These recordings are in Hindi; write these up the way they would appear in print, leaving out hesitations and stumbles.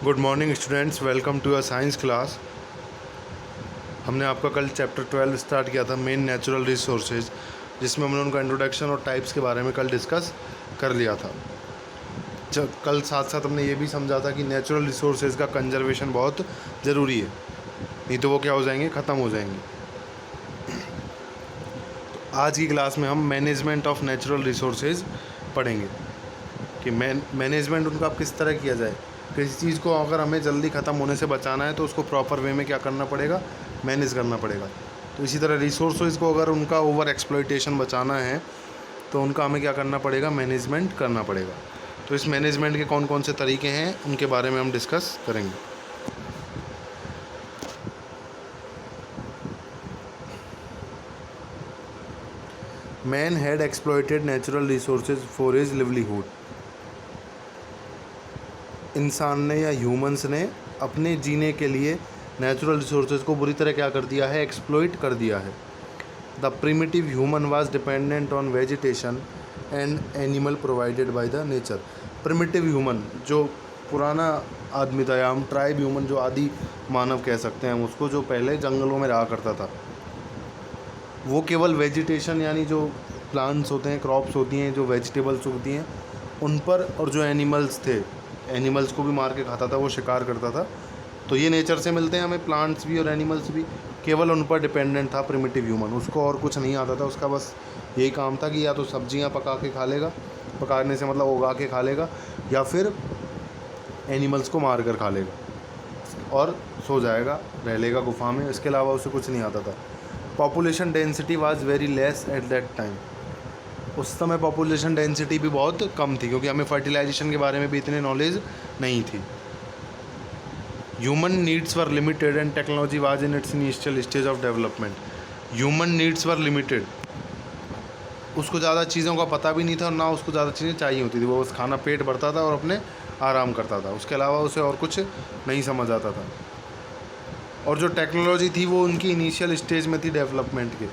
Good morning students, welcome to your science class. हमने आपका कल चैप्टर 12 स्टार्ट किया था, मेन नेचुरल रिसोर्सेज, जिसमें हमने उनका इंट्रोडक्शन और टाइप्स के बारे में कल डिस्कस कर लिया था। कल साथ साथ हमने ये भी समझा था कि नेचुरल रिसोर्सेज का कंजर्वेशन बहुत ज़रूरी है, नहीं तो वो क्या हो जाएंगे, ख़त्म हो जाएंगे। तो आज की क्लास में हम मैनेजमेंट ऑफ नेचुरल रिसोर्सेज पढ़ेंगे कि मैनेजमेंट उनका अब किस तरह किया जाए। किसी चीज़ को अगर हमें जल्दी ख़त्म होने से बचाना है तो उसको प्रॉपर वे में क्या करना पड़ेगा, मैनेज करना पड़ेगा। तो इसी तरह रिसोर्सेज को अगर उनका ओवर एक्सप्लॉइटेशन बचाना है तो उनका हमें क्या करना पड़ेगा, मैनेजमेंट करना पड़ेगा। तो इस मैनेजमेंट के कौन कौन से तरीके हैं उनके बारे में हम डिस्कस करेंगे। Man had exploited natural resources for his livelihood. इंसान ने या ह्यूमंस ने अपने जीने के लिए नेचुरल रिसोर्सेज को बुरी तरह क्या कर दिया है, एक्सप्लॉइट कर दिया है। The primitive human was dependent on vegetation and animal provided by the nature. Primitive human जो पुराना आदमी था, या हम ट्राइब ह्यूमन जो आदि मानव कह सकते हैं हम उसको, जो पहले जंगलों में रहा करता था, वो केवल वेजिटेशन यानी जो प्लांट्स होते हैं, क्रॉप्स होती हैं, जो वेजिटेबल्स होती हैं उन पर, और जो एनिमल्स थे, एनिमल्स को भी मार के खाता था, वो शिकार करता था। तो ये नेचर से मिलते हैं हमें, प्लांट्स भी और एनिमल्स भी। केवल उन पर डिपेंडेंट था प्रिमिटिव ह्यूमन, उसको और कुछ नहीं आता था। उसका बस यही काम था कि या तो सब्जियां पका के खा लेगा, पकाने से मतलब उगा के खा लेगा, या फिर एनिमल्स को मार कर खा लेगा और सो जाएगा, रह लेगा गुफा में। इसके अलावा उसे कुछ नहीं आता था। Population density was very less at that time. उस समय पॉपुलेशन डेंसिटी भी बहुत कम थी, क्योंकि हमें फर्टिलाइजेशन के बारे में भी इतनी नॉलेज नहीं थी। Human needs were limited and technology was in its initial stage of development. Human needs were limited, उसको ज़्यादा चीज़ों का पता भी नहीं था और ना उसको ज़्यादा चीज़ें चाहिए होती थी। वो बस खाना पेट भरता था और अपने आराम करता था, उसके अलावा उसे और कुछ नहीं समझ आता था। और जो टेक्नोलॉजी थी वो उनकी इनिशियल स्टेज में थी डेवलपमेंट के।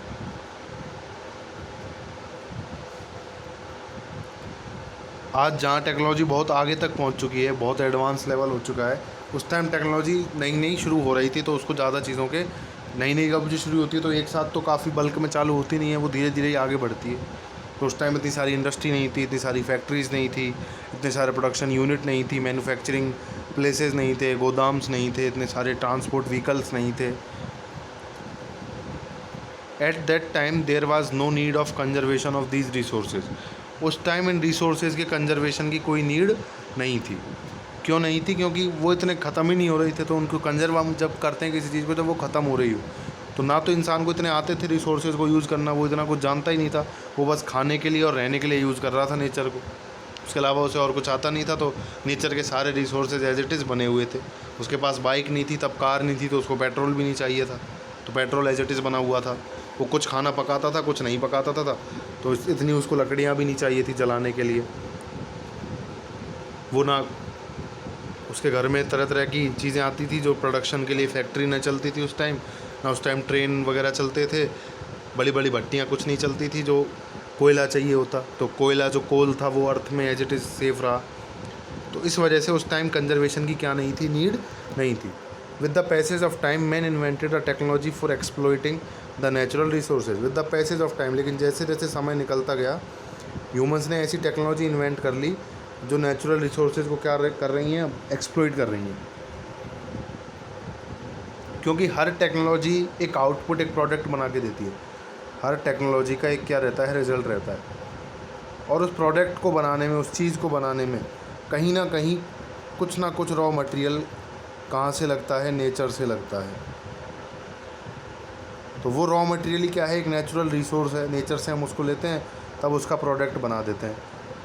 आज जहाँ टेक्नोलॉजी बहुत आगे तक पहुँच चुकी है, बहुत एडवांस लेवल हो चुका है, उस टाइम टेक्नोलॉजी नई नई शुरू हो रही थी। तो उसको ज़्यादा चीज़ों के नई नई कब जो शुरू होती है तो एक साथ तो काफ़ी बल्क में चालू होती नहीं है, वो धीरे धीरे ही आगे बढ़ती है। तो उस टाइम इतनी सारी इंडस्ट्री नहीं थी, इतनी सारी फैक्ट्रीज़ नहीं थी, इतने सारे प्रोडक्शन यूनिट नहीं थी, मैन्युफैक्चरिंग प्लेसेस नहीं थे, गोदाम्स नहीं थे, इतने सारे ट्रांसपोर्ट व्हीकल्स नहीं थे। At that time there was no need of conservation of these resources. उस टाइम इन रिसोर्सेज के कंजर्वेशन की कोई नीड नहीं थी। क्यों नहीं थी? क्योंकि वो इतने ख़त्म ही नहीं हो रहे थे। तो उनको कंजर्व हम जब करते हैं किसी चीज़ को, जब वो ख़त्म हो रही हो, तो ना तो इंसान को इतने आते थे रिसोर्सेज को यूज़ करना, वो इतना कुछ जानता ही नहीं था। वो बस खाने के लिए और रहने के लिए यूज़ कर रहा था नेचर को, उसके अलावा उसे और कुछ आता नहीं था। तो नेचर के सारे रिसोर्सेज एज इट इज़ बने हुए थे। उसके पास बाइक नहीं थी, तब कार नहीं थी, तो उसको पेट्रोल भी नहीं चाहिए था, तो पेट्रोल एज इट इज़ बना हुआ था। वो कुछ खाना पकाता था, कुछ नहीं पकाता था, तो इतनी उसको लकड़ियाँ भी नहीं चाहिए थी जलाने के लिए। वो ना उसके घर में तरह तरह की चीज़ें आती थी जो प्रोडक्शन के लिए, फैक्ट्री न चलती थी उस टाइम, ना उस टाइम ट्रेन वगैरह चलते थे, बड़ी बड़ी भट्टियाँ कुछ नहीं चलती थी जो कोयला चाहिए होता। तो कोयला जो कोल था वो अर्थ में एज इट इज़ सेफ रहा। तो इस वजह से उस टाइम कंजर्वेशन की क्या नहीं थी, नीड नहीं थी। With the passage of time man invented a technology for exploiting the natural resources. With the passage of time, लेकिन जैसे जैसे समय निकलता गया, ह्यूमंस ने ऐसी टेक्नोलॉजी इन्वेंट कर ली जो नेचुरल रिसोर्सेज को क्या कर रही हैं, एक्सप्लॉइट कर रही हैं। क्योंकि हर टेक्नोलॉजी एक आउटपुट, एक प्रोडक्ट बना के देती है। हर टेक्नोलॉजी का एक क्या रहता है, रिजल्ट रहता है। और उस प्रोडक्ट को बनाने में, उस चीज़ को बनाने में कहीं ना कुछ रॉ मटेरियल कहाँ से लगता है, नेचर से लगता है। तो वो रॉ मटेरियल ही क्या है, एक नेचुरल रिसोर्स है, नेचर से हम उसको लेते हैं, तब उसका प्रोडक्ट बना देते हैं।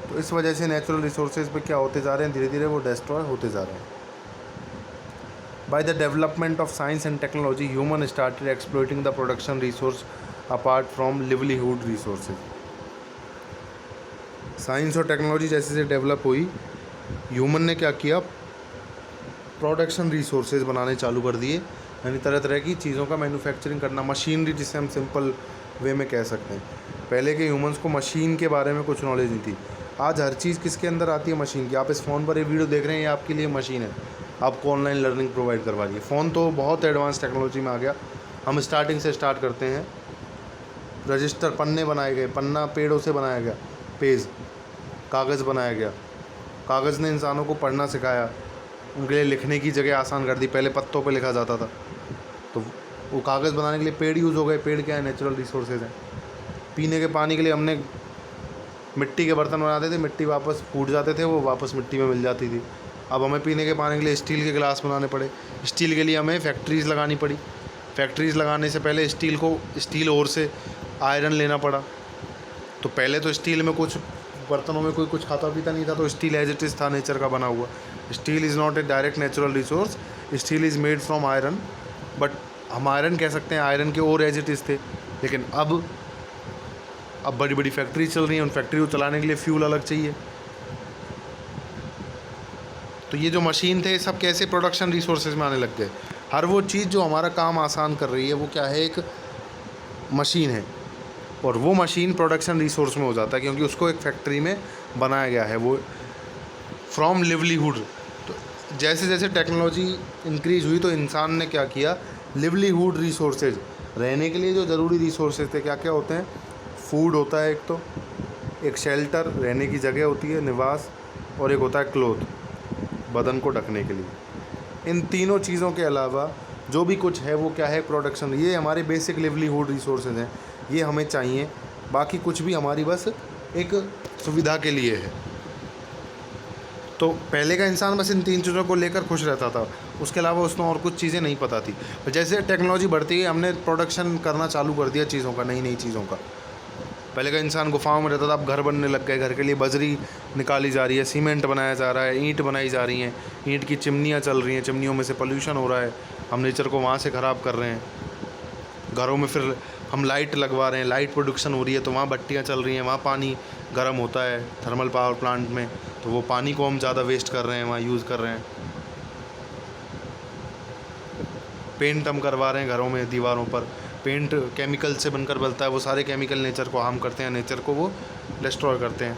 तो इस वजह से नेचुरल रिसोर्सेज पे क्या होते जा रहे हैं, धीरे धीरे वो डिस्ट्रॉय होते जा रहे हैं। By the development of science and technology human started exploiting the production resource apart from livelihood resources. Science और टेक्नोलॉजी जैसे जैसे डेवलप हुई, ह्यूमन ने क्या किया, प्रोडक्शन रिसोर्सेज बनाने चालू कर दिए, यानी तरह तरह की चीज़ों का मैन्युफैक्चरिंग करना, मशीनरी जिसे हम सिंपल वे में कह सकते हैं। पहले के ह्यूमंस को मशीन के बारे में कुछ नॉलेज नहीं थी। आज हर चीज़ किसके अंदर आती है, मशीन की। आप इस फ़ोन पर ये वीडियो देख रहे हैं, ये आपके लिए मशीन है। आपको ऑनलाइन लर्निंग प्रोवाइड करवा रही है। फ़ोन तो बहुत एडवांस टेक्नोलॉजी में आ गया। हम स्टार्टिंग से स्टार्ट करते हैं, रजिस्टर, पन्ने बनाए गए, पन्ना पेड़ों से बनाया गया, पेज, कागज़ बनाया गया। कागज़ ने इंसानों को पढ़ना सिखाया, उनके लिए लिखने की जगह आसान कर दी। पहले पत्तों पे लिखा जाता था, तो वो कागज़ बनाने के लिए पेड़ यूज़ हो गए। पेड़ क्या है? नेचुरल रिसोर्सेज हैं। पीने के पानी के लिए हमने मिट्टी के बर्तन बनाते थे, मिट्टी वापस फूट जाते थे, वो वापस मिट्टी में मिल जाती थी। अब हमें पीने के पानी के लिए स्टील के गिलास बनाने पड़े। स्टील के लिए हमें फैक्ट्रीज़ लगानी पड़ी। फैक्ट्रीज़ लगाने से पहले स्टील ओर से आयरन लेना पड़ा। तो पहले तो स्टील में कुछ बर्तनों में कोई कुछ खाता पीता नहीं था, तो स्टील एज इट इज़ था नेचर का बना हुआ। Steel is not a direct natural resource, steel is made from iron, but हम आयरन कह सकते हैं, आयरन के और एज इट इज़ थे। लेकिन अब बड़ी बड़ी फैक्ट्री चल रही हैं, उन फैक्ट्री को चलाने के लिए फ्यूल अलग चाहिए। तो ये जो मशीन थे, सब कैसे प्रोडक्शन रिसोर्सेज में आने लग गए। हर वो चीज़ जो हमारा काम आसान कर रही है, वो क्या है? एक मशीन है, और वो मशीन प्रोडक्शन रिसोर्स में हो जाता है, क्योंकि उसको एक फैक्ट्री में बनाया गया है। वो फ्रॉम लिवलीहुड। तो जैसे जैसे टेक्नोलॉजी इंक्रीज हुई, तो इंसान ने क्या किया? लिवलीहुड रिसोर्सेज, रहने के लिए जो ज़रूरी रिसोर्सेज थे, क्या क्या होते हैं? फूड होता है एक, तो एक शेल्टर, रहने की जगह होती है, निवास, और एक होता है क्लोथ, बदन को ढकने के लिए। इन तीनों चीज़ों के अलावा जो भी कुछ है, वो क्या है? प्रोडक्शन। ये हमारे बेसिक लिवलीहुड रिसोर्सेज हैं, ये हमें चाहिए। बाकी कुछ भी हमारी बस एक सुविधा के लिए है। तो पहले का इंसान बस इन तीन चीज़ों को लेकर खुश रहता था, उसके अलावा उसमें और कुछ चीज़ें नहीं पता थी। जैसे टेक्नोलॉजी बढ़ती है, हमने प्रोडक्शन करना चालू कर दिया चीज़ों का, नई नई चीज़ों का। पहले का इंसान गुफाओं में रहता था, अब घर बनने लग गए। घर के लिए बजरी निकाली जा रही है, सीमेंट बनाया जा रहा है, ईंट बनाई जा रही हैं, ईंट की चिमनियाँ चल रही हैं, चिमनियों में से पोल्यूशन हो रहा है, हम नेचर को वहाँ से ख़राब कर रहे हैं। घरों में फिर हम लाइट लगवा रहे हैं, लाइट प्रोडक्शन हो रही है, तो वहाँ भट्टियाँ चल रही हैं, वहाँ पानी गर्म होता है थर्मल पावर प्लांट में, तो वो पानी को हम ज़्यादा वेस्ट कर रहे हैं, वहाँ यूज़ कर रहे हैं। पेंट हम करवा रहे हैं घरों में, दीवारों पर पेंट केमिकल से बनकर बनता है, वो सारे केमिकल नेचर को हार्म करते हैं, नेचर को वो डिस्ट्रॉय करते हैं।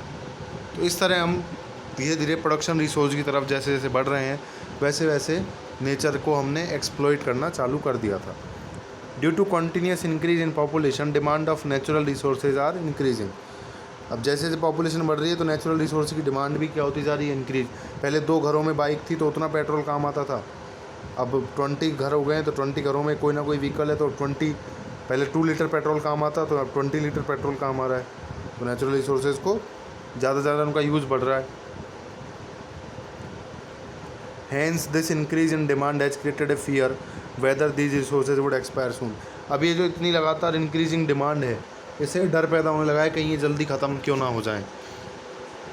तो इस तरह हम धीरे धीरे प्रोडक्शन रिसोर्स की तरफ जैसे जैसे बढ़ रहे हैं, वैसे वैसे नेचर को हमने एक्सप्लॉइट करना चालू कर दिया था। Due to continuous increase in population, demand of natural resources are increasing. अब जैसे जैसे पॉपुलेशन बढ़ रही है, तो नेचुरल रिसोर्स की डिमांड भी क्या होती जा रही है? इंक्रीज। पहले 2 घरों में बाइक थी, तो उतना पेट्रोल काम आता था। अब 20 घर हो गए हैं, तो 20 घरों में कोई ना कोई व्हीकल है, तो 20, पहले 2 लीटर पेट्रोल काम आता, तो अब 20 लीटर पेट्रोल काम आ रहा है। तो नेचुरल रिसोर्सेज को ज़्यादा से ज़्यादा उनका यूज़ बढ़ रहा है। Hence this increase in demand has created a fear whether these resources would expire soon. अब ये जो इतनी लगातार इंक्रीजिंग डिमांड है, इससे डर पैदा होने लगा है कहीं ये जल्दी ख़त्म क्यों ना हो जाएं।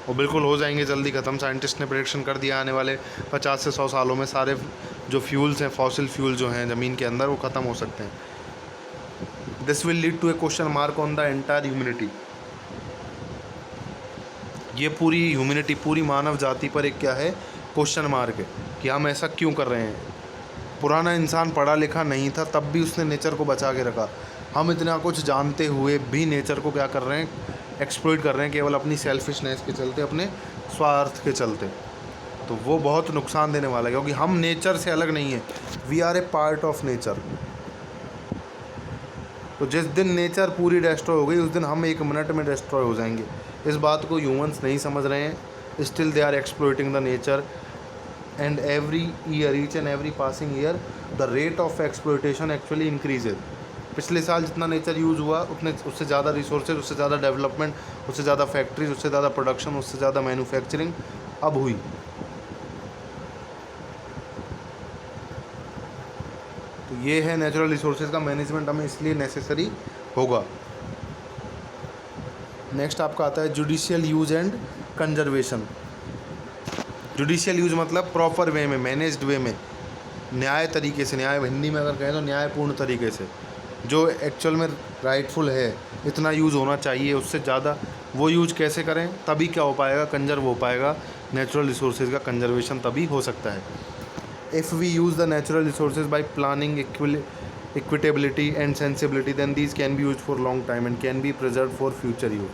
और बिल्कुल हो जाएंगे जल्दी ख़त्म। साइंटिस्ट ने प्रेडिक्शन कर दिया, आने वाले 50 से 100 सालों में सारे जो फ्यूल्स हैं, फॉसिल फ्यूल जो हैं ज़मीन के अंदर, वो ख़त्म हो सकते हैं। This will lead to a question mark on the entire humanity. ये पूरी ह्यूमैनिटी, पूरी मानव जाति पर एक क्या है? क्वेश्चन मार्क है कि हम ऐसा क्यों कर रहे हैं। पुराना इंसान पढ़ा लिखा नहीं था, तब भी उसने नेचर को बचा के रखा। हम इतना कुछ जानते हुए भी नेचर को क्या कर रहे हैं? एक्सप्लॉइट कर रहे हैं, केवल अपनी सेल्फिशनेस के चलते, अपने स्वार्थ के चलते। तो वो बहुत नुकसान देने वाला है, क्योंकि हम नेचर से अलग नहीं है, we are a part of nature. तो जिस दिन नेचर पूरी डिस्ट्रॉय हो गई, उस दिन हम 1 मिनट में डिस्ट्रॉय हो जाएंगे। इस बात को ह्यूमंस नहीं समझ रहे हैं। Still they are exploiting the nature, and every year, each and every passing year, the rate of exploitation actually increases. पिछले साल जितना नेचर यूज़ हुआ, उससे ज़्यादा रिसोर्सेज, उससे ज़्यादा डेवलपमेंट, उससे ज़्यादा फैक्ट्रीज, उससे ज़्यादा प्रोडक्शन, उससे ज़्यादा मैन्युफैक्चरिंग अब हुई। तो ये है नेचुरल रिसोर्सेज का मैनेजमेंट, हमें इसलिए नेसेसरी होगा। नेक्स्ट आपका आता है judicial use and conservation. Judicial use मतलब प्रॉपर वे में, मैनेज्ड वे में, न्याय तरीके से, न्याय हिंदी में अगर कहें तो न्यायपूर्ण तरीके से, जो एक्चुअल में राइटफुल है, इतना यूज़ होना चाहिए, उससे ज़्यादा वो यूज कैसे करें? तभी क्या हो पाएगा? कंजर्व हो पाएगा। नेचुरल रिसोर्सेज का कंजर्वेशन तभी हो सकता है। If we use the natural resources by planning equitability and sensibility, then these can be use for long time and can be preserve for future use.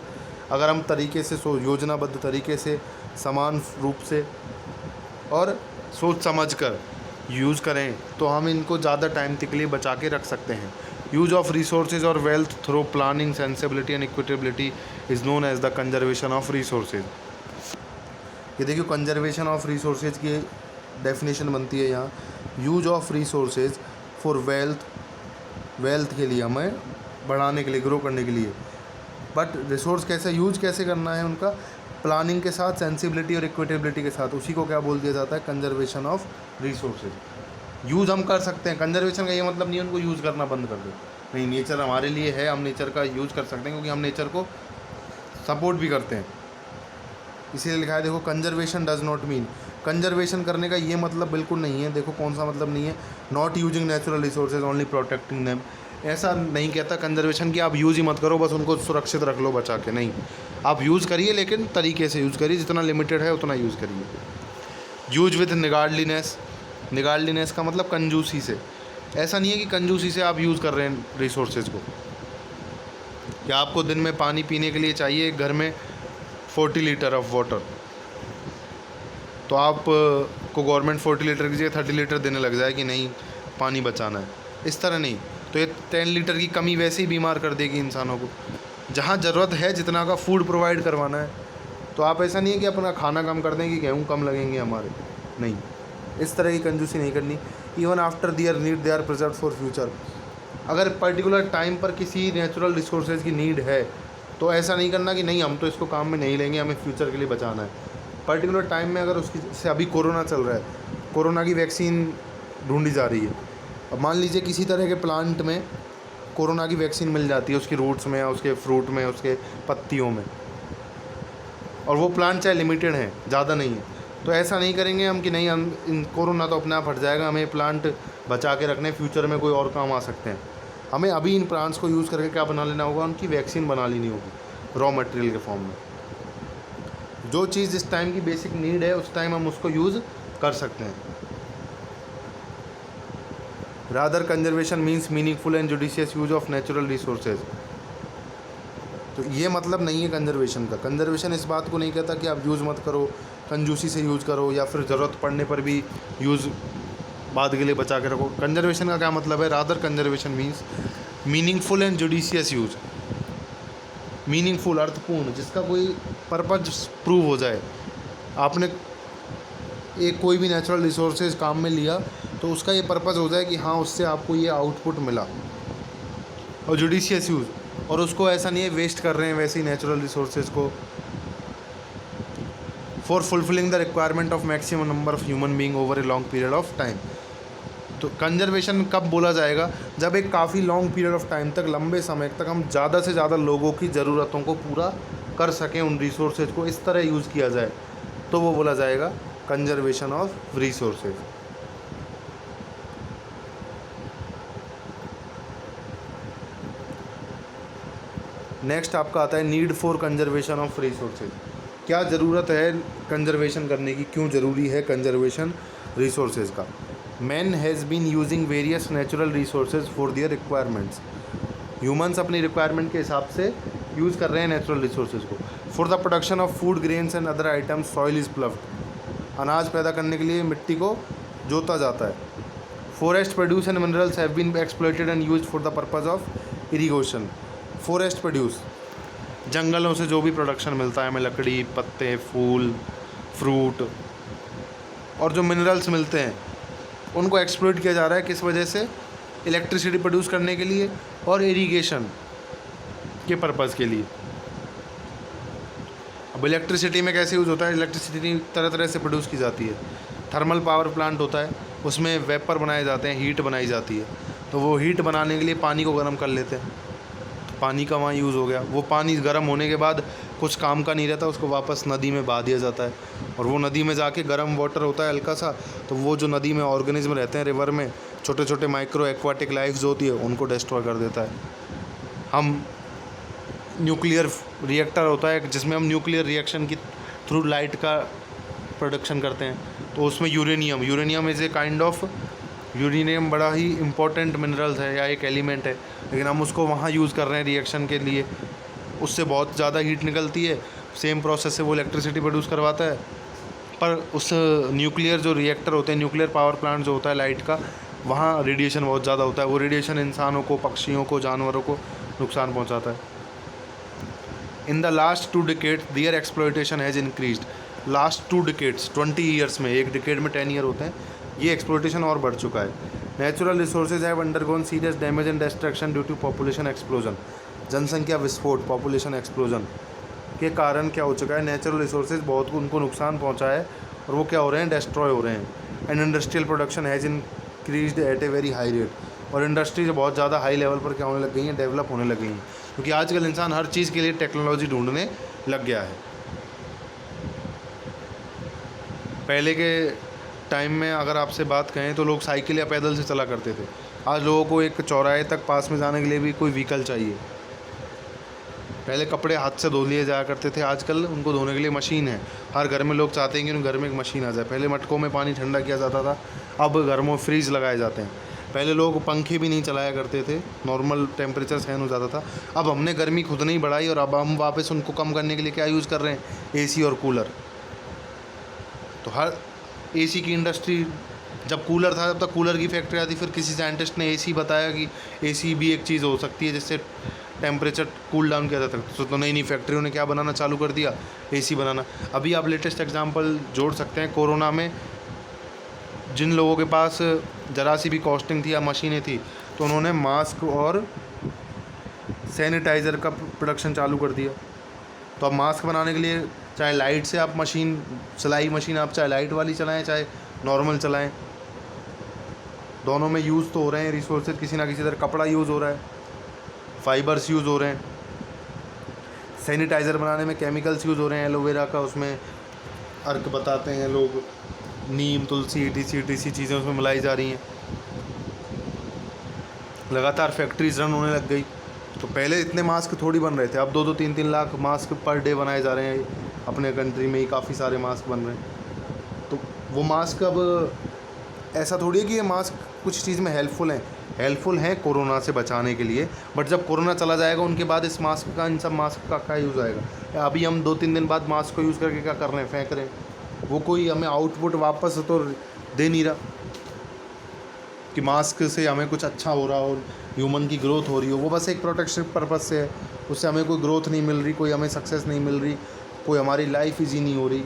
अगर हम तरीके से योजनाबद्ध तरीके से, समान रूप से और सोच समझ कर यूज़ करें तो हम इनको ज़्यादा टाइम तक के लिए बचा के रख सकते हैं। यूज ऑफ रिसोर्सेज और wealth through planning, sensibility and equitability is known as the conservation of resources. ये देखिए कंजर्वेशन ऑफ रिसोर्सेज की डेफिनेशन बनती है यहाँ, use of resources for wealth के लिए, हमें बढ़ाने के लिए, ग्रो करने के लिए। बट रिसोर्स कैसे यूज कैसे करना है उनका, प्लानिंग के साथ, सेंसिबिलिटी और इक्विटेबिलिटी के साथ, उसी को क्या बोल दिया जाता है, कंजर्वेशन ऑफ रिसोर्सेज। यूज़ हम कर सकते हैं, कंजर्वेशन का ये मतलब नहीं है उनको यूज़ करना बंद कर दो, नहीं, नेचर हमारे लिए है, हम नेचर का यूज़ कर सकते हैं क्योंकि हम नेचर को सपोर्ट भी करते हैं, इसीलिए लिखा है। देखो conservation does not mean, conservation करने का ये मतलब बिल्कुल नहीं है, देखो कौन सा मतलब नहीं है, not using natural resources only protecting them, ऐसा नहीं कहता कंजर्वेशन कि आप यूज़ ही मत करो, बस उनको सुरक्षित रख लो बचा के, नहीं, आप यूज़ करिए लेकिन तरीके से यूज़ करिए, जितना लिमिटेड है उतना यूज़ करिए। यूज विद निगार्डलीनेस, निगार्डलीनेस का मतलब कंजूसी से, ऐसा नहीं है कि कंजूसी से आप यूज़ कर रहे हैं रिसोर्सेज को, या आपको दिन में पानी पीने के लिए चाहिए घर में 40 लीटर ऑफ वाटर, तो आप को गवर्नमेंट 40 लीटर की जगह 30 लीटर देने लग जाए कि नहीं पानी बचाना है, इस तरह नहीं, तो ये 10 लीटर की कमी वैसे ही बीमार कर देगी इंसानों को। जहाँ ज़रूरत है जितना का फूड प्रोवाइड करवाना है, तो आप ऐसा नहीं है कि अपना खाना कम कर दें कि गेहूँ कम लगेंगे हमारे, नहीं, इस तरह की कंजूसी नहीं करनी। Even after their need they are preserve for future, अगर पर्टिकुलर टाइम पर किसी नेचुरल रिसोर्सेज की नीड है तो ऐसा नहीं करना कि नहीं हम तो इसको काम में नहीं लेंगे, हमें फ्यूचर के लिए बचाना है। पर्टिकुलर टाइम में अगर उसकी से अभी कोरोना चल रहा है, कोरोना की वैक्सीन ढूंढी जा रही है, अब मान लीजिए किसी तरह के प्लांट में कोरोना की वैक्सीन मिल जाती है, उसकी रूट्स में, उसके फ्रूट में, उसके पत्तियों में, और वो प्लांट चाहे लिमिटेड है, ज़्यादा नहीं है, तो ऐसा नहीं करेंगे हम कि नहीं हम इन कोरोना तो अपने आप हट जाएगा, हमें प्लांट बचा के रखने, फ्यूचर में कोई और काम आ सकते हैं। हमें अभी इन प्लांट्स को यूज़ करके क्या बना लेना होगा, उनकी वैक्सीन बना लेनी होगी रॉ मटेरियल के फॉर्म में। जो चीज़ जिस टाइम की बेसिक नीड है उस टाइम हम उसको यूज़ कर सकते हैं। Rather conservation means meaningful and judicious use of natural resources, तो ये मतलब नहीं है कंजर्वेशन का। कंजर्वेशन इस बात को नहीं कहता कि आप यूज़ मत करो, कंजूसी से यूज़ करो, या फिर ज़रूरत पड़ने पर भी यूज़ बाद के लिए बचा के रखो। कंजर्वेशन का क्या मतलब है, rather conservation means meaningful and judicious use, meaningful अर्थपूर्ण, जिसका कोई पर्पज प्रूव हो जाए। आपने एक कोई भी नेचुरल रिसोर्सेज काम में लिया तो उसका ये पर्पज़ हो जाए कि हाँ उससे आपको ये आउटपुट मिला, और जुडिशियस यूज़, और उसको ऐसा नहीं है वेस्ट कर रहे हैं वैसे ही नेचुरल रिसोर्सेज को, for fulfilling the requirement of maximum number of human being over a long period of time. तो कंजर्वेशन कब बोला जाएगा, जब एक काफ़ी लॉन्ग पीरियड ऑफ टाइम तक, लंबे समय तक हम ज़्यादा से ज़्यादा लोगों की ज़रूरतों को पूरा कर सकें, उन रिसोर्सेज को इस तरह यूज़ किया जाए, तो वो बोला जाएगा कंजर्वेशन ऑफ रिसोर्सेज। नेक्स्ट आपका आता है need for conservation of resources, क्या ज़रूरत है कंजर्वेशन करने की, क्यों ज़रूरी है कंजर्वेशन रिसोर्सेज का। Man has been using various natural resources for their requirements, humans अपनी रिक्वायरमेंट के हिसाब से यूज़ कर रहे हैं नेचुरल रिसोर्सेज को। For the production of food grains and other items soil is ploughed, अनाज पैदा करने के लिए मिट्टी को जोता जाता है। Forest produce and minerals have been exploited and used for the purpose of irrigation. Forest produce, जंगलों से जो भी प्रोडक्शन मिलता है हमें, लकड़ी, पत्ते, फूल, फ्रूट, और जो मिनरल्स मिलते हैं उनको एक्सप्लॉइट किया जा रहा है, किस वजह से, इलेक्ट्रिसिटी प्रोड्यूस करने के लिए और इरीगेशन के पर्पज़ के लिए। अब इलेक्ट्रिसिटी में कैसे यूज़ होता है, इलेक्ट्रिसिटी तरह तरह से प्रोड्यूस की जाती है। थर्मल पावर प्लांट होता है, उसमें वेपर बनाए जाते हैं, हीट बनाई जाती है, तो वो हीट बनाने के लिए पानी को गर्म कर लेते हैं, पानी का वहाँ यूज़ हो गया। वो पानी गर्म होने के बाद कुछ काम का नहीं रहता, उसको वापस नदी में बहा दिया जाता है, और वो नदी में जाके गर्म वाटर होता है हल्का सा, तो वो जो नदी में ऑर्गेनिज्म रहते हैं, रिवर में छोटे छोटे माइक्रो एक्वाटिक लाइफ जो होती है, उनको डिस्ट्रॉय कर देता है। हम न्यूक्लियर रिएक्टर होता है जिसमें हम न्यूक्लियर रिएक्शन की थ्रू लाइट का प्रोडक्शन करते हैं, तो उसमें uranium is a kind of, uranium बड़ा ही इम्पोर्टेंट मिनरल्स है या एक एलिमेंट है, लेकिन हम उसको वहाँ यूज़ कर रहे हैं रिएक्शन के लिए, उससे बहुत ज़्यादा हीट निकलती है, सेम प्रोसेस से वो इलेक्ट्रिसिटी प्रोड्यूस करवाता है, पर उस न्यूक्लियर जो रिएक्टर होते हैं, न्यूक्लियर पावर प्लांट जो होता है लाइट का, वहाँ रेडिएशन बहुत ज़्यादा होता है। वो रेडिएशन इंसानों को, पक्षियों को, जानवरों को नुकसान पहुँचाता है। In the last 2 decades their exploitation has increased. Last 2 decades 20 years में, एक डिकेड में 10 ईयर होते हैं, ये एक्सप्लॉयटेशन और बढ़ चुका है। Natural resources have undergone serious damage and destruction due to population explosion. जनसंख्या विस्फोट, पॉपुलेशन एक्सप्लोजन के कारण क्या हो चुका है, नेचुरल रिसोर्सेज बहुत उनको नुकसान पहुंचा है और वो क्या हो रहे हैं, डिस्ट्रॉय हो रहे हैं। And industrial production has increased at a very high rate. और इंडस्ट्रीज बहुत ज़्यादा हाई लेवल पर क्या होने लग गई हैं, डेवलप होने लग गई हैं, क्योंकि आजकल इंसान हर चीज़ के लिए टेक्नोलॉजी ढूंढने लग गया है। पहले के टाइम में अगर आपसे बात करें तो लोग साइकिल या पैदल से चला करते थे। आज लोगों को एक चौराहे तक पास में जाने के लिए भी कोई व्हीकल चाहिए। पहले कपड़े हाथ से धो लिए जाया करते थे, आजकल उनको धोने के लिए मशीन है। हर घर में लोग चाहते हैं कि उन घर में एक मशीन आ जाए। पहले मटकों में पानी ठंडा किया जाता था, अब घर में फ्रीज लगाए जाते हैं। पहले लोग पंखे भी नहीं चलाया करते थे, नॉर्मल टेम्परेचर सहन हो जाता था। अब हमने गर्मी खुद नहीं बढ़ाई और अब हम वापस उनको कम करने के लिए क्या यूज़ कर रहे हैं, एसी और कूलर। तो हर एसी की इंडस्ट्री, जब कूलर था तब तक कूलर की फैक्ट्री आती, फिर किसी साइंटिस्ट ने एसी बताया कि एसी भी एक चीज़ हो सकती है जिससे टेम्परेचर कूल डाउन किया जा सकता है। तो नई नई फैक्ट्रियों ने क्या बनाना चालू कर दिया, एसी बनाना। अभी आप लेटेस्ट एग्जांपल जोड़ सकते हैं, कोरोना में जिन लोगों के पास ज़रा सी भी कॉस्टिंग थी या मशीनें थी, तो उन्होंने मास्क और सैनिटाइज़र का प्रोडक्शन चालू कर दिया। तो अब मास्क बनाने के लिए चाहे लाइट से आप मशीन, सिलाई मशीन आप चाहे लाइट वाली चलाएं चाहे नॉर्मल चलाएं, दोनों में यूज़ तो हो रहे हैं रिसोर्सेज किसी ना किसी तरह। कपड़ा यूज़ हो रहा है, फाइबर्स यूज़ हो रहे हैं, सैनिटाइज़र बनाने में केमिकल्स यूज़ हो रहे हैं, एलोवेरा का उसमें अर्क बताते हैं लोग, नीम, तुलसी, ईटीसी चीज़ें उसमें मिलाई जा रही हैं। लगातार फैक्ट्रीज रन होने लग गई। तो पहले इतने मास्क थोड़ी बन रहे थे, अब 2-2 3-3 लाख मास्क पर डे बनाए जा रहे हैं। अपने कंट्री में ही काफ़ी सारे मास्क बन रहे हैं। तो वो मास्क, अब ऐसा थोड़ी है कि ये मास्क कुछ चीज़ में हेल्पफुल हैं कोरोना से बचाने के लिए, बट जब कोरोना चला जाएगा उनके बाद इस मास्क का, इन सब मास्क का क्या यूज़ आएगा। अभी हम 2-3 दिन बाद मास्क को यूज़ करके क्या कर रहे हैं, फेंक रहे हैं। वो कोई हमें आउटपुट वापस तो दे नहीं रहा कि मास्क से हमें कुछ अच्छा हो रहा हो, ह्यूमन की ग्रोथ हो रही हो। वो बस एक प्रोटेक्शन पर्पज़ से है, उससे हमें कोई ग्रोथ नहीं मिल रही, कोई हमें सक्सेस नहीं मिल रही, कोई हमारी लाइफ ईजी नहीं हो रही।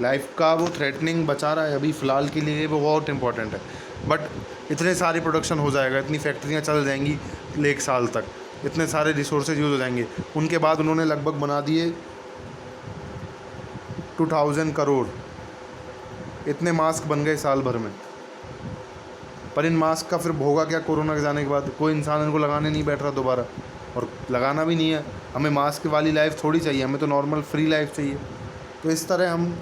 लाइफ का वो थ्रेटनिंग बचा रहा है अभी फ़िलहाल के लिए, वो बहुत इंपॉर्टेंट है। बट इतने सारे प्रोडक्शन हो जाएगा, इतनी फैक्ट्रियाँ चल जाएंगी 1 साल तक, इतने सारे रिसोर्सेज यूज़ हो जाएंगे। उनके बाद उन्होंने लगभग बना दिए 2000 करोड़, इतने मास्क बन गए साल भर में। पर इन मास्क का फिर होगा क्या कोरोना के जाने के बाद, कोई इंसान इनको लगाने नहीं बैठ रहा दोबारा, और लगाना भी नहीं है। हमें मास्क वाली लाइफ थोड़ी चाहिए, हमें तो नॉर्मल फ्री लाइफ चाहिए। तो इस तरह हम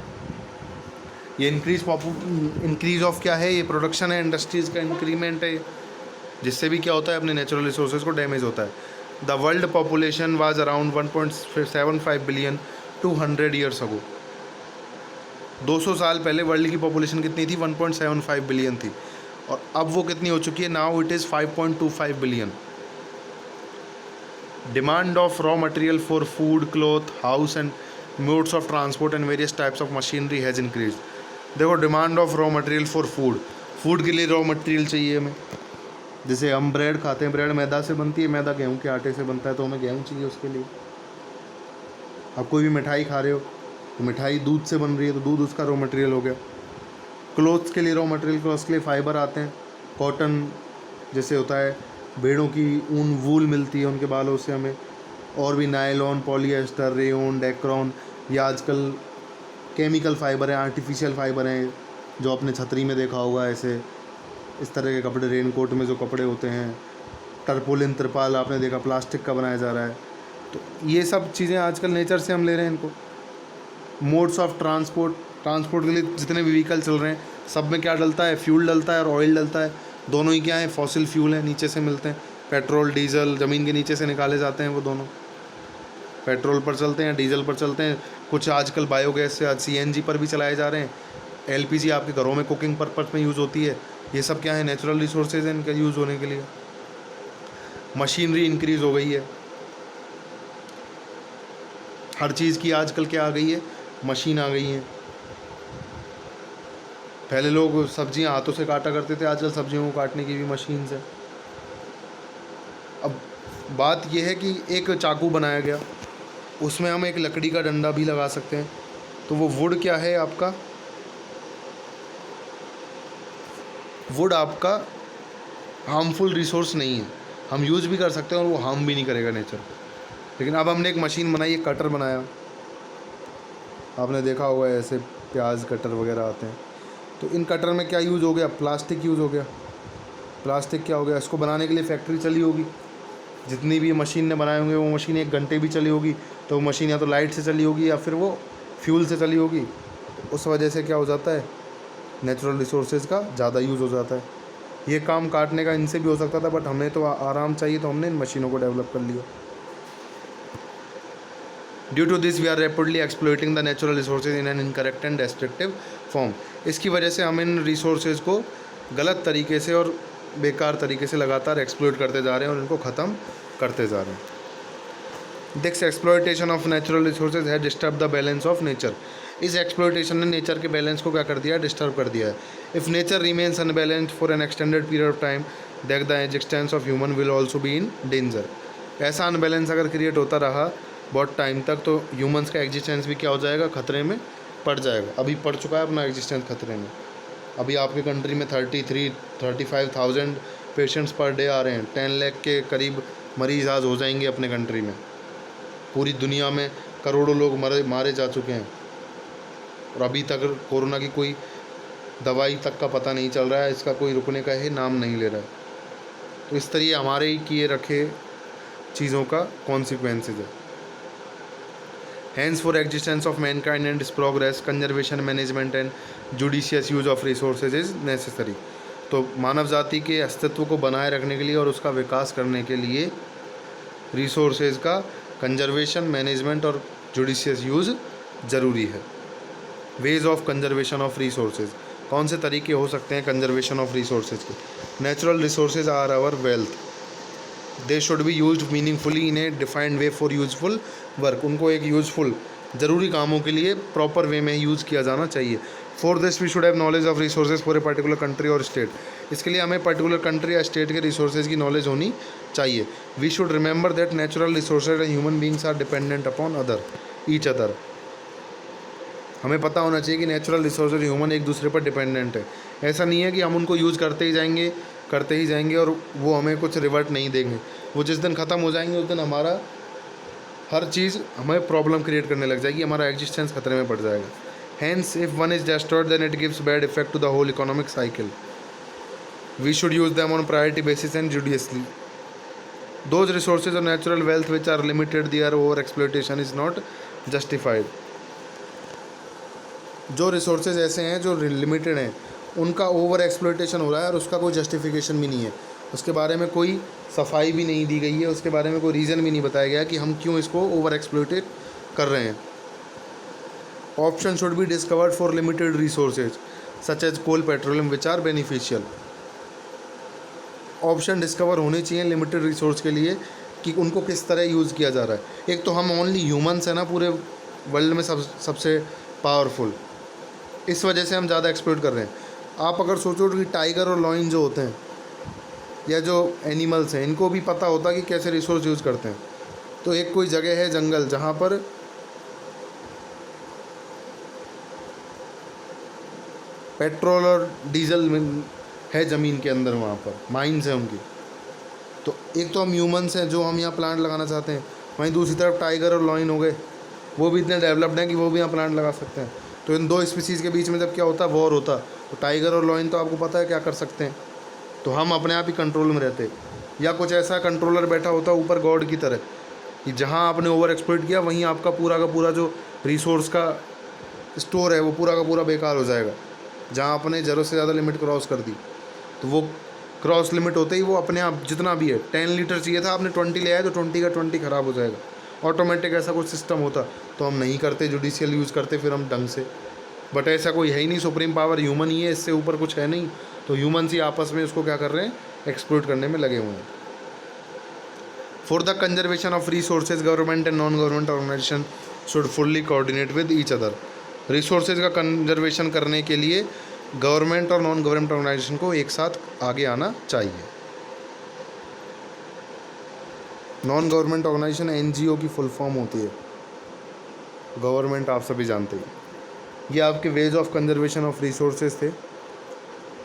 ये इंक्रीज़ ऑफ क्या है, ये प्रोडक्शन है, इंडस्ट्रीज़ का इंक्रीमेंट है, जिससे भी क्या होता है, अपने नेचुरल रिसोर्सेज को डैमेज होता है। The world population was around 1.75 billion 200 years ago. 200 साल पहले वर्ल्ड की पॉपुलेशन कितनी थी, 1.75 बिलियन थी, और अब वो कितनी हो चुकी है, now it is 5.25 billion. Demand of raw material for food, cloth, house and modes of transport and various types of machinery has increase. देखो, demand of raw material for food के लिए रॉ मटेरियल चाहिए हमें। जैसे हम ब्रेड खाते हैं, ब्रेड मैदा से बनती है, मैदा गेहूं के आटे से बनता है, तो हमें गेहूं चाहिए उसके लिए। अब कोई भी मिठाई खा रहे हो तो मिठाई दूध से बन रही है, तो दूध उसका रॉ मटेरियल हो गया। क्लोथ्स के लिए रॉ मटेरियल, क्लोथ्स के लिए फाइबर आते हैं, कॉटन जैसे होता है, भेड़ों की ऊन, वूल मिलती है उनके बालों से हमें, और भी नायलॉन, पॉलिएस्टर, रेयन, डेक्रॉन, या आजकल केमिकल फाइबर हैं, आर्टिफिशियल फाइबर हैं, जो आपने छतरी में देखा होगा, ऐसे इस तरह के कपड़े, रेन कोट में जो कपड़े होते हैं, टर्पोलिन, त्रिपाल आपने देखा, प्लास्टिक का बनाया जा रहा है। तो ये सब चीज़ें आजकल नेचर से हम ले रहे हैं इनको। मोड्स ऑफ ट्रांसपोर्ट के लिए जितने भी व्हीकल चल रहे हैं, सब में क्या डलता है, फ्यूल डलता है और ऑयल डलता है। दोनों ही क्या है, फॉसिल फ्यूल हैं, नीचे से मिलते हैं। पेट्रोल, डीजल ज़मीन के नीचे से निकाले जाते हैं, वो दोनों पेट्रोल पर चलते हैं, डीजल पर चलते हैं। कुछ आजकल बायोगैस से CNG पर भी चलाए जा रहे हैं। LPG आपके घरों में कुकिंग पर्पज़ में यूज़ होती है। ये सब क्या है, नेचुरल रिसोर्सेज हैं इनका यूज़ होने के लिए। मशीनरी इंक्रीज़ हो गई है, हर चीज़ की आजकल क्या आ गई है, मशीन आ गई है। पहले लोग सब्जियां हाथों से काटा करते थे, आजकल सब्जियों को काटने की भी मशीन है। अब बात यह है कि एक चाकू बनाया गया, उसमें हम एक लकड़ी का डंडा भी लगा सकते हैं। तो वो वुड क्या है आपका, वुड आपका हार्मफुल रिसोर्स नहीं है, हम यूज़ भी कर सकते हैं और वो हार्म भी नहीं करेगा नेचर। लेकिन अब हमने एक मशीन बनाई, एक कटर बनाया, आपने देखा होगा ऐसे प्याज कटर वगैरह आते हैं। तो इन कटर में क्या यूज़ हो गया, प्लास्टिक यूज़ हो गया। प्लास्टिक क्या हो गया, इसको बनाने के लिए फैक्ट्री चली होगी, जितनी भी मशीन ने बनाए होंगे वो मशीन 1 घंटे भी चली होगी, तो वो मशीन या तो लाइट से चली होगी या फिर वो फ्यूल से चली होगी। तो उस वजह से क्या हो जाता है, नेचुरल रिसोर्सेज का ज़्यादा यूज़ हो जाता है। ये काम काटने का इनसे भी हो सकता था, बट हमें तो आराम चाहिए, तो हमने इन मशीनों को डेवलप कर लिया। Due to this we are rapidly exploiting the natural resources in an incorrect and destructive form. इसकी वजह से हम इन रिसोर्सेज को गलत तरीके से और बेकार तरीके से लगातार एक्सप्लॉइट करते जा रहे हैं और इनको ख़त्म करते जा रहे हैं। This exploitation of natural resources has disturb the balance of nature. इस एक्सप्लॉइटेशन ने नेचर के बैलेंस को क्या कर दिया, डिस्टर्ब कर दिया है। If nature remains unbalanced for an extended period of time, that the existence of human will also be in danger. ऐसा अनबैलेंस अगर क्रिएट होता रहा बहुत टाइम तक, तो ह्यूमंस का एग्जिस्टेंस भी क्या हो जाएगा, खतरे में पड़ जाएगा। अभी पड़ चुका है अपना एग्जिस्टेंस खतरे में। अभी आपके कंट्री में 35,000 पेशेंट्स पर डे आ रहे हैं। 10 लाख के करीब मरीज़ आज हो जाएंगे अपने कंट्री में। पूरी दुनिया में करोड़ों लोग मारे जा चुके हैं और अभी तक कोरोना की कोई दवाई तक का पता नहीं चल रहा है, इसका कोई रुकने का ही नाम नहीं ले रहा है। तो इस तरह हमारे ही किए रखे चीज़ों का कॉन्सिक्वेंसेज है। Hence, for existence of mankind and its progress, conservation, management and judicious use of resources is necessary। तो मानव जाति के अस्तित्व को बनाए रखने के लिए और उसका विकास करने के लिए रिसोर्सेज का कंजर्वेशन, मैनेजमेंट और जुडिशियस यूज़ ज़रूरी है। Ways of conservation of resources, कौन से तरीके हो सकते हैं कंजर्वेशन ऑफ रिसोर्सेज के। Natural resources are our wealth, they should be used meaningfully in a defined way for useful work. उनको एक यूज़फुल ज़रूरी कामों के लिए प्रॉपर वे में यूज़ किया जाना चाहिए। For this we should have knowledge of resources for a particular country और स्टेट। इसके लिए हमें पर्टिकुलर कंट्री या स्टेट के रिसोर्सेज की नॉलेज होनी चाहिए। We should remember that natural resources and human beings are dependent upon each other. हमें पता होना चाहिए कि नेचुरल रिसोर्सेज ह्यूमन एक दूसरे पर डिपेंडेंट है। ऐसा नहीं है कि हम उनको यूज़ करते ही जाएंगे और वो हमें कुछ रिवर्ट नहीं देंगे। वो जिस दिन ख़त्म हो जाएंगे उस दिन हमारा हर चीज़ हमें प्रॉब्लम क्रिएट करने लग जाएगी, हमारा एग्जिस्टेंस खतरे में पड़ जाएगा। Hence if one is destroyed then it gives bad effect to the whole economic cycle. We should use them on priority basis and judiciously. Those resources और natural wealth which are limited, their over exploitation is not justified. जो रिसोर्सेज ऐसे हैं जो लिमिटेड हैं, उनका ओवर एक्सप्लॉयटेशन हो रहा है और उसका कोई जस्टिफिकेशन भी नहीं है, उसके बारे में कोई सफाई भी नहीं दी गई है, उसके बारे में कोई रीज़न भी नहीं बताया गया कि हम क्यों इसको ओवर एक्सप्लॉयटेट कर रहे हैं। Option should be discovered for limited resources such as coal, petroleum which are beneficial. Option discover होने चाहिए लिमिटेड रिसोर्स के लिए कि उनको किस तरह यूज़ किया जा रहा है। एक तो हम ओनली ह्यूमंस हैं ना पूरे वर्ल्ड में सबसे पावरफुल, इस वजह से हम ज़्यादा एक्सप्लॉइट कर रहे हैं। आप अगर सोचो कि टाइगर और लॉयन जो होते हैं या जो एनिमल्स हैं, इनको भी पता होता कि कैसे रिसोर्स यूज़ करते हैं। तो एक कोई जगह है जंगल जहाँ पर पेट्रोल और डीजल है ज़मीन के अंदर, वहाँ पर माइंस हैं उनकी। तो एक तो हम ह्यूमंस हैं जो हम यहाँ प्लांट लगाना चाहते हैं, वहीं दूसरी तरफ टाइगर और लॉयन हो गए, वो भी इतने डेवलप्ड हैं कि वो भी यहाँ प्लांट लगा सकते हैं। तो इन दो स्पीसीज़ के बीच में जब क्या होता है, वॉर होता, तो टाइगर और लॉयन तो आपको पता है क्या कर सकते हैं, तो हम अपने आप ही कंट्रोल में रहते। या कुछ ऐसा कंट्रोलर बैठा होता ऊपर गॉड की तरह कि जहाँ आपने ओवर एक्सप्लॉइट किया वहीं आपका पूरा का पूरा जो रिसोर्स का स्टोर है वो पूरा का पूरा बेकार हो जाएगा। जहाँ आपने ज़रूरत से ज़्यादा लिमिट क्रॉस कर दी, तो वो क्रॉस लिमिट होते ही वो अपने आप जितना भी है 10 लीटर चाहिए था आपने 20 ले आया, तो 20 का 20 ख़राब हो जाएगा। ऑटोमेटिक ऐसा कुछ सिस्टम होता तो हम नहीं करते, जुडिशियल यूज़ करते फिर हम ढंग से। बट ऐसा कोई है ही नहीं, सुप्रीम पावर ह्यूमन ही है, इससे ऊपर कुछ है नहीं। तो ह्यूमन्स ही आपस में उसको क्या कर रहे हैं, एक्सप्लॉइट करने में लगे हुए हैं। For the conservation of resources government and non government organization should fully coordinate with each other. Resources का कंजर्वेशन करने के लिए गवर्नमेंट और नॉन गवर्नमेंट ऑर्गेनाइजेशन को एक साथ आगे आना चाहिए। नॉन गवर्नमेंट ऑर्गेनाइजेशन एनजीओ की फुल फॉर्म होती है, गवर्नमेंट आप सभी जानते हैं। ये आपके veg of conservation of resources थे।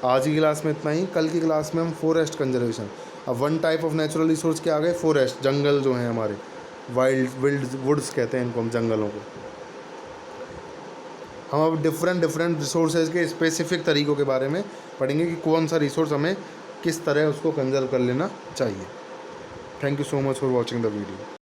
आज की क्लास में इतना ही। कल की क्लास में हम फॉरेस्ट कंजर्वेशन, अब one type of natural resource के आ गए फॉरेस्ट, जंगल जो हैं हमारे, विल्ड वुड्स कहते हैं इनको हम, जंगलों को। हम अब डिफरेंट रिसोर्सेज के स्पेसिफिक तरीक़ों के बारे में पढ़ेंगे कि कौन सा रिसोर्स हमें किस तरह उसको कंजर्व कर लेना चाहिए। Thank you so much for watching the video.